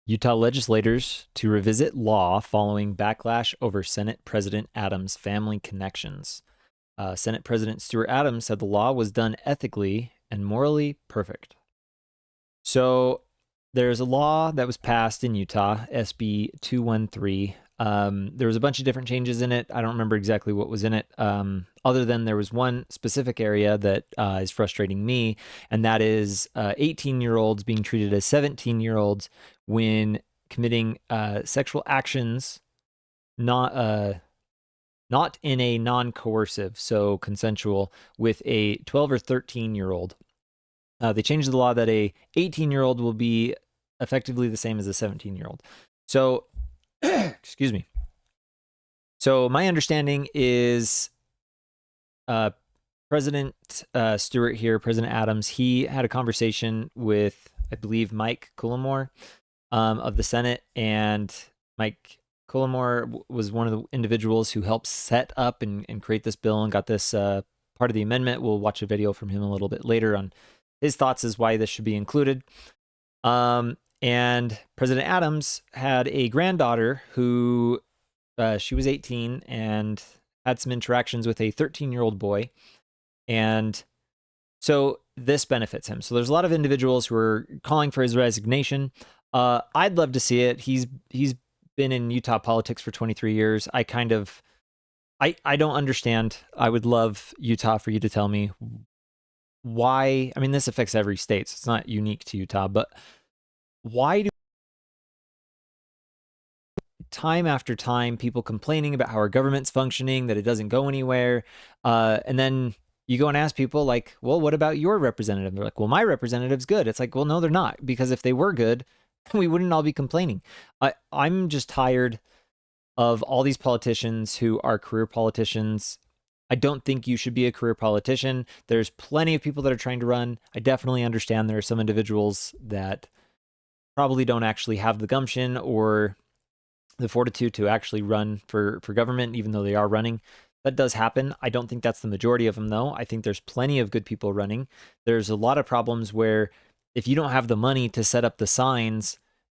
Utah legislators to revisit law following backlash over Senate President Adams' family connections. Senate President Stuart Adams said the law was done ethically and morally perfect. So there's a law that was passed in Utah, SB 213. There was a bunch of different changes in it. I don't remember exactly what was in it, other than there was one specific area that is frustrating me, and that is 18-year-olds being treated as 17-year-olds when committing sexual actions not in a non-coercive, so consensual, with a 12 or 13-year-old. They changed the law that a 18-year-old will be effectively the same as a 17-year-old. So, excuse me. So my understanding is President Stewart here, President Adams, he had a conversation with, I believe, Mike Cullimore of the Senate, and Mike Cullimore was one of the individuals who helped set up and create this bill and got this part of the amendment. We'll watch a video from him a little bit later on his thoughts as why this should be included. And President Adams had a granddaughter who she was 18 and had some interactions with a 13-year-old boy. And so this benefits him. So there's a lot of individuals who are calling for his resignation. I'd love to see it. He's been in Utah politics for 23 years. I don't understand. I would love, Utah, for you to tell me why. I mean, this affects every state, so it's not unique to Utah, but why do time after time people complaining about how our government's functioning, that it doesn't go anywhere, and then you go and ask people like, well, what about your representative? They're like, well, my representative's good. It's like, well, no, they're not, because if they were good, we wouldn't all be complaining. I'm just tired of all these politicians who are career politicians. I don't think you should be a career politician. There's plenty of people that are trying to run. I definitely understand there are some individuals that probably don't actually have the gumption or the fortitude to actually run for government, even though they are running. That does happen. I don't think that's the majority of them, though. I think there's plenty of good people running. There's a lot of problems where if you don't have the money to set up the signs,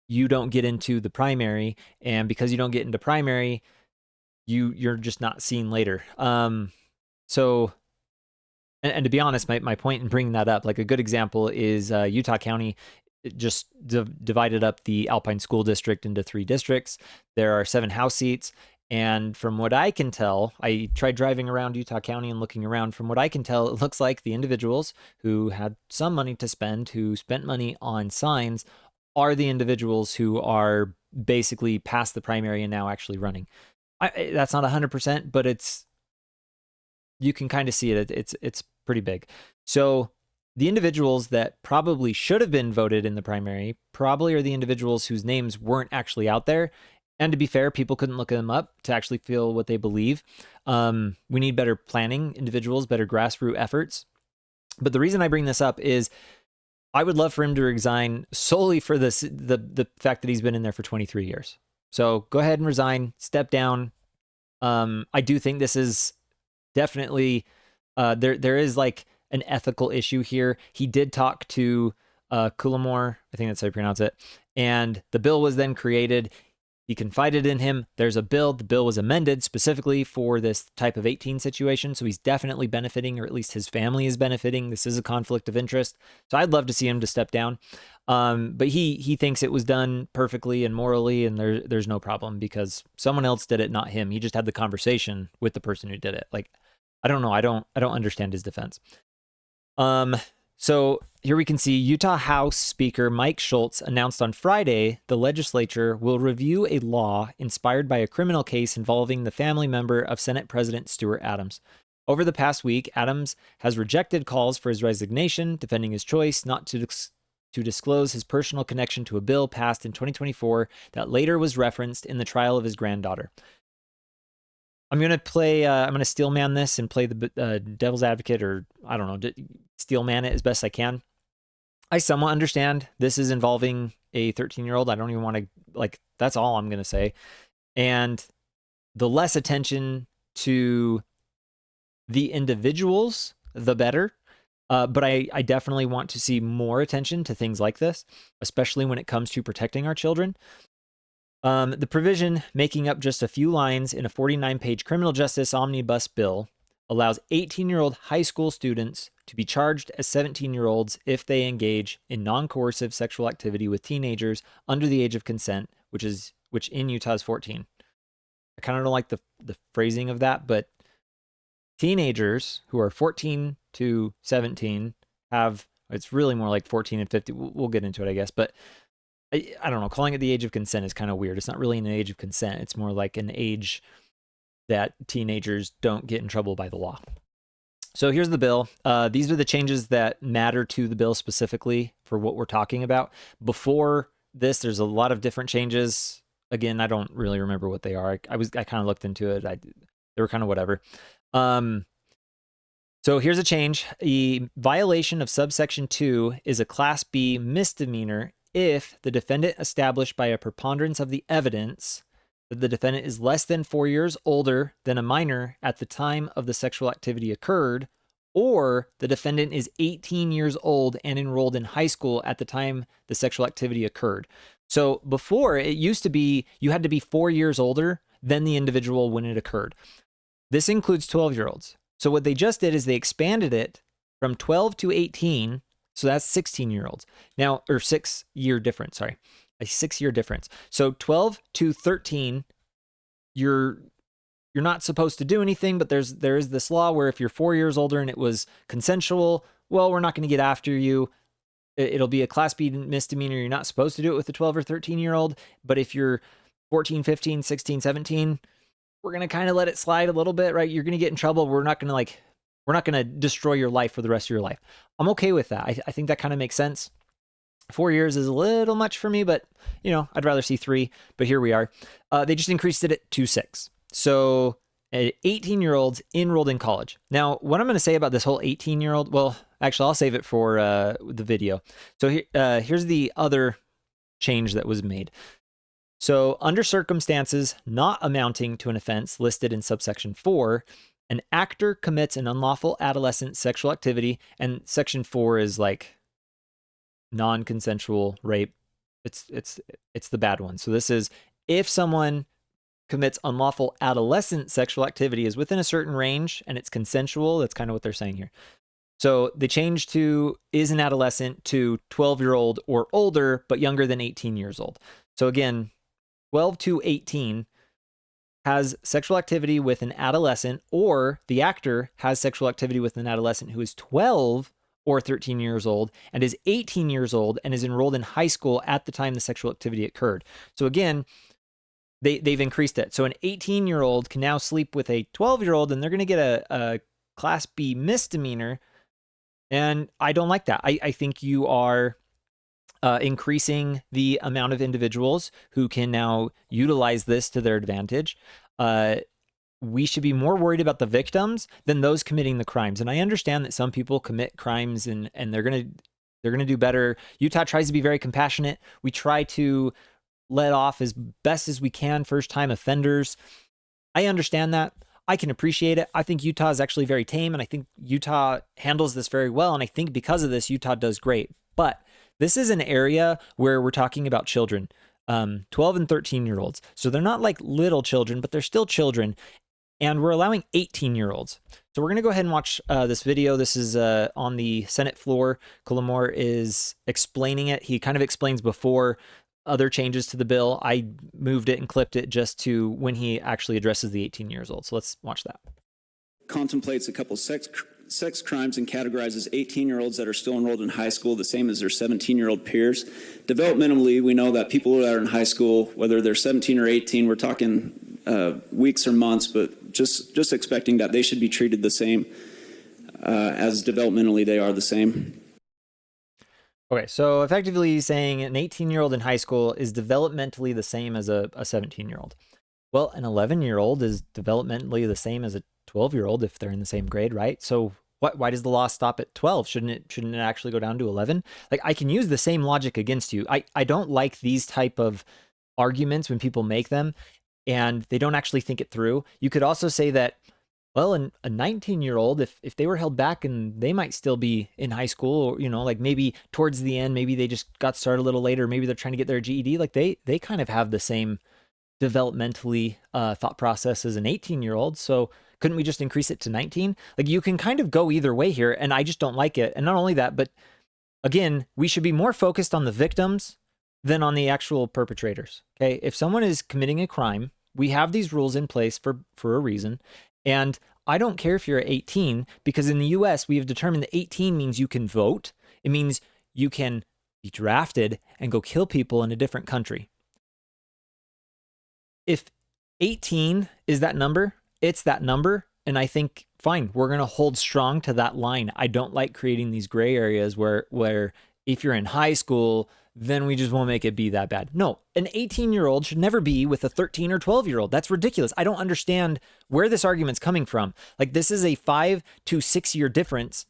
you don't get into the primary, and because you don't get into primary, you're just not seen later. So, and to be honest, my point in bringing that up, like a good example is Utah County just divided up the Alpine School District into 3 districts. There are 7 House seats. And from what I can tell, I tried driving around Utah County and looking around. From what I can tell, it looks like the individuals who had some money to spend, who spent money on signs, are the individuals who are basically past the primary and now actually running. That's not 100%, but you can kind of see it. It's pretty big. So the individuals that probably should have been voted in the primary probably are the individuals whose names weren't actually out there. And to be fair, people couldn't look them up to actually feel what they believe. We need better planning individuals, better grassroots efforts. But the reason I bring this up is I would love for him to resign solely for the fact that he's been in there for 23 years. So go ahead and resign, step down. I do think this is definitely there is like an ethical issue here. He did talk to Cullimore, I think that's how you pronounce it, and the bill was then created. He confided in him. There's a bill. The bill was amended specifically for this type of 18 situation. So he's definitely benefiting, or at least his family is benefiting. This is a conflict of interest. So I'd love to see him to step down. But he thinks it was done perfectly and morally, and there's no problem because someone else did it, not him. He just had the conversation with the person who did it. Like, I don't know. I don't understand his defense. So here we can see Utah House Speaker Mike Schultz announced on Friday the legislature will review a law inspired by a criminal case involving the family member of Senate President Stuart Adams. Over the past week, Adams has rejected calls for his resignation, defending his choice not to disclose his personal connection to a bill passed in 2024 that later was referenced in the trial of his granddaughter. I'm going to steelman this and play the devil's advocate, or I don't know, steelman it as best I can. I somewhat understand this is involving a 13-year-old. I don't even want to, that's all I'm going to say. And the less attention to the individuals, the better. But I definitely want to see more attention to things like this, especially when it comes to protecting our children. The provision, making up just a few lines in a 49-page criminal justice omnibus bill, allows 18-year-old high school students to be charged as 17-year-olds if they engage in non-coercive sexual activity with teenagers under the age of consent, which in Utah is 14. I kind of don't like the phrasing of that, but teenagers who are 14 to 17 have, it's really more like 14 and 50. We'll get into it, I guess, but I don't know. Calling it the age of consent is kind of weird. It's not really an age of consent. It's more like an age that teenagers don't get in trouble by the law. So here's the bill. These are the changes that matter to the bill specifically for what we're talking about. Before this, there's a lot of different changes. Again, I don't really remember what they are. I kind of looked into it. They were kind of whatever. So here's a change. The violation of subsection 2 is a Class B misdemeanor if the defendant established by a preponderance of the evidence that the defendant is less than 4 years older than a minor at the time of the sexual activity occurred, or the defendant is 18 years old and enrolled in high school at the time the sexual activity occurred. So before, it used to be you had to be 4 years older than the individual when it occurred. This includes 12-year-olds. So what they just did is they expanded it from 12 to 18. So that's 16-year-olds. Now, or 6-year difference, sorry. A 6-year difference. So 12 to 13, you're not supposed to do anything, but there is this law where if you're 4 years older and it was consensual, well, we're not going to get after you. It'll be a Class B misdemeanor. You're not supposed to do it with a 12 or 13-year-old. But if you're 14, 15, 16, 17, we're going to kind of let it slide a little bit, right? You're going to get in trouble. We're not going to destroy your life for the rest of your life. I'm okay with that. I think that kind of makes sense. 4 years is a little much for me, but I'd rather see 3, but here we are. They just increased it to 6. So 18-year-olds enrolled in college. Now, what I'm going to say about this whole 18-year-old, well, actually, I'll save it for the video. So here's the other change that was made. So under circumstances not amounting to an offense listed in subsection 4, an actor commits an unlawful adolescent sexual activity, and section 4 is like non-consensual rape. It's the bad one. So this is if someone commits unlawful adolescent sexual activity is within a certain range and it's consensual. That's kind of what they're saying here. So they changed to is an adolescent to 12-year-old or older, but younger than 18 years old. So again, 12 to 18 has sexual activity with an adolescent, or the actor has sexual activity with an adolescent who is 12 or 13 years old and is 18 years old and is enrolled in high school at the time the sexual activity occurred. So again, they've increased it. So an 18-year-old can now sleep with a 12-year-old and they're going to get a Class B misdemeanor. And I don't like that. I think you are increasing the amount of individuals who can now utilize this to their advantage. We should be more worried about the victims than those committing the crimes. And I understand that some people commit crimes and they're gonna do better. Utah tries to be very compassionate. We try to let off as best as we can first-time offenders. I understand that. I can appreciate it. I think Utah is actually very tame, and I think Utah handles this very well. And I think because of this, Utah does great. But this is an area where we're talking about children, 12 and 13-year-olds. So they're not like little children, but they're still children. And we're allowing 18-year-olds. So we're going to go ahead and watch this video. This is on the Senate floor. Colomore is explaining it. He kind of explains before other changes to the bill. I moved it and clipped it just to when he actually addresses the 18 years old. So let's watch that. Contemplates a couple sex crimes and categorizes 18-year-olds that are still enrolled in high school the same as their 17-year-old peers. Developmentally, we know that people that are in high school, whether they're 17 or 18, we're talking weeks or months, but just expecting that they should be treated the same as developmentally they are the same. Okay, so effectively he's saying an 18-year-old in high school is developmentally the same as a 17-year-old. Well, an 11-year-old is developmentally the same as a 12-year-old if they're in the same grade, right? So why does the law stop at 12? Shouldn't it actually go down to 11? Like, I can use the same logic against you. I don't like these type of arguments when people make them and they don't actually think it through. You could also say that Well, and a 19-year-old, if they were held back and they might still be in high school, or like maybe towards the end, maybe they just got started a little later, maybe they're trying to get their GED, like they kind of have the same developmentally thought process as an 18-year-old. So couldn't we just increase it to 19? Like you can kind of go either way here, and I just don't like it. And not only that, but again, we should be more focused on the victims than on the actual perpetrators. Okay, if someone is committing a crime, we have these rules in place for a reason, and I don't care if you're 18 because in the US we have determined that 18 means you can vote. It means you can be drafted and go kill people in a different country. If 18 is that number, it's that number. And I think, fine, we're going to hold strong to that line. I don't like creating these gray areas where if you're in high school, then we just won't make it be that bad. No, an 18-year-old should never be with a 13 or 12-year-old. That's ridiculous. I don't understand where this argument's coming from. Like, this is a 5 to 6 year difference.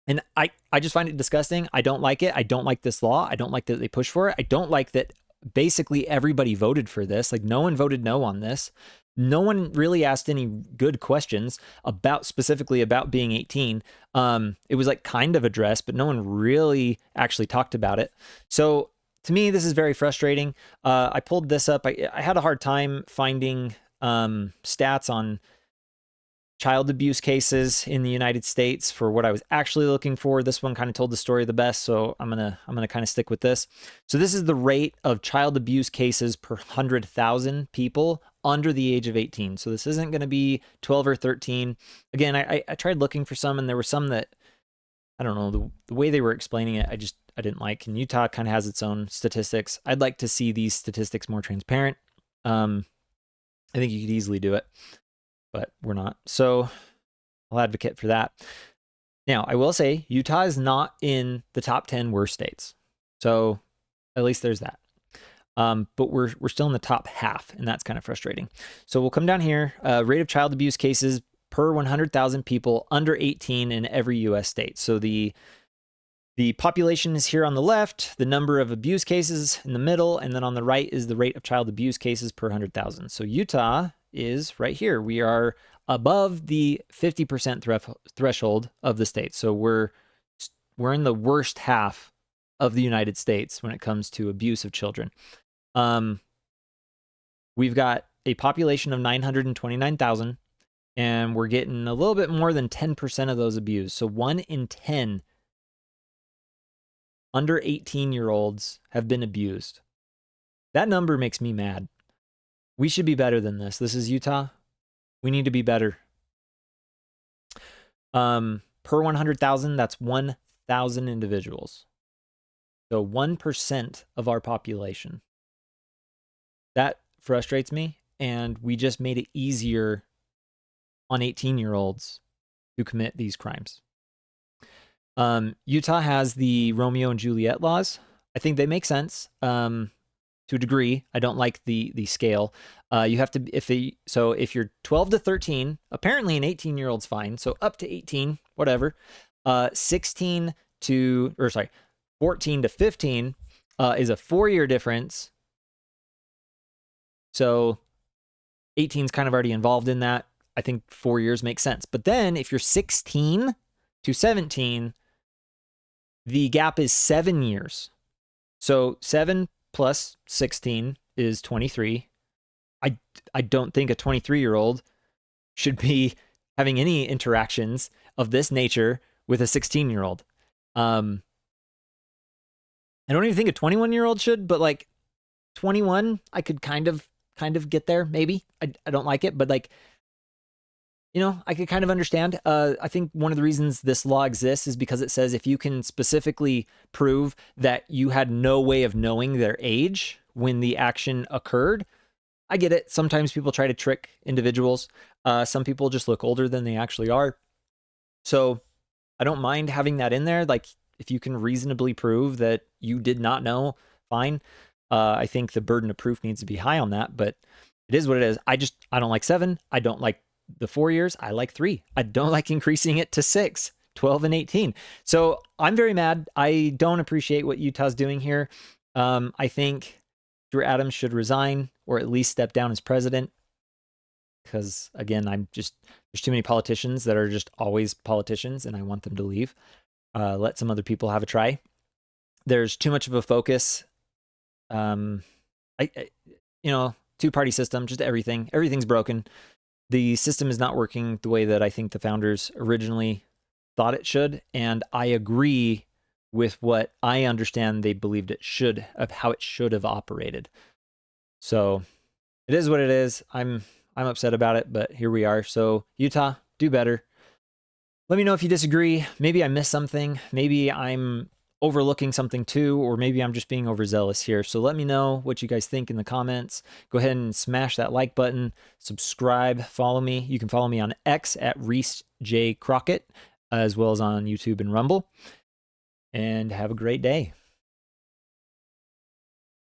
And I just find it disgusting. I don't like it. I don't like this law. I don't like that they push for it. I don't like that basically everybody voted for this. Like no one voted no on this. No one really asked any good questions about specifically about being 18. It was like kind of addressed, but no one really actually talked about it. So to me, this is very frustrating. I pulled this up. I had a hard time finding stats on child abuse cases in the United States for what I was actually looking for. This one kind of told the story the best, so I'm gonna kind of stick with this. So this is the rate of child abuse cases per 100,000 people under the age of 18. So this isn't going to be 12 or 13. Again, I tried looking for some, and there were some that I don't know the way they were explaining it. I didn't like. And Utah kind of has its own statistics. I'd like to see these statistics more transparent. I think you could easily do it, but we're not. So I'll advocate for that. Now, I will say Utah is not in the top 10 worst states. So at least there's that. But we're still in the top half, and that's kind of frustrating. So we'll come down here. Rate of child abuse cases per 100,000 people under 18 in every U.S. state. So the population is here on the left, the number of abuse cases in the middle, and then on the right is the rate of child abuse cases per 100,000. So Utah is right here. We are above the 50% threshold of the state. So we're in the worst half of the United States when it comes to abuse of children. We've got a population of 929,000, and we're getting a little bit more than 10% of those abused. So 1 in 10 under 18-year-olds have been abused. That number makes me mad. We should be better than this. This is Utah. We need to be better. Per 100,000, that's 1,000 individuals. So 1% of our population. That frustrates me, and we just made it easier on 18-year-olds to commit these crimes. Utah has the Romeo and Juliet laws. I think they make sense to a degree. I don't like the scale. You have to if you're 12 to 13, apparently an 18-year-old's fine. So up to 18, whatever. 14 to 15 is a 4-year difference. So 18 is kind of already involved in that. I think 4 years makes sense. But then if you're 16 to 17, the gap is 7 years. So 7 plus 16 is 23. I don't think a 23-year-old should be having any interactions of this nature with a 16-year-old. I don't even think a 21-year-old should, but like 21, I could kind of get there, maybe. I don't like it, but like, I could kind of understand. I think one of the reasons this law exists is because it says if you can specifically prove that you had no way of knowing their age when the action occurred. I get it. Sometimes people try to trick individuals. Some people just look older than they actually are. So I don't mind having that in there. Like if you can reasonably prove that you did not know, fine. I think the burden of proof needs to be high on that, but it is what it is. I don't like 7. I don't like the 4 years. I like 3. I don't like increasing it to 6, 12, and 18. So I'm very mad. I don't appreciate what Utah's doing here. I think Drew Adams should resign or at least step down as president. because again, there's too many politicians that are just always politicians, and I want them to leave. Let some other people have a try. There's too much of a focus. Um, I two-party system, just everything's broken. The system is not working the way that I think the founders originally thought it should, and I agree with what I understand they believed it should, of how it should have operated. So it is what it is. I'm upset about it, but here we are. So Utah, do better. Let me know if you disagree. Maybe I missed something. Maybe I'm overlooking something too, or maybe I'm just being overzealous here. So let me know what you guys think in the comments. Go ahead and smash that like button, subscribe, follow me. You can follow me on X at Reese J. Crockett, as well as on YouTube and Rumble. And have a great day.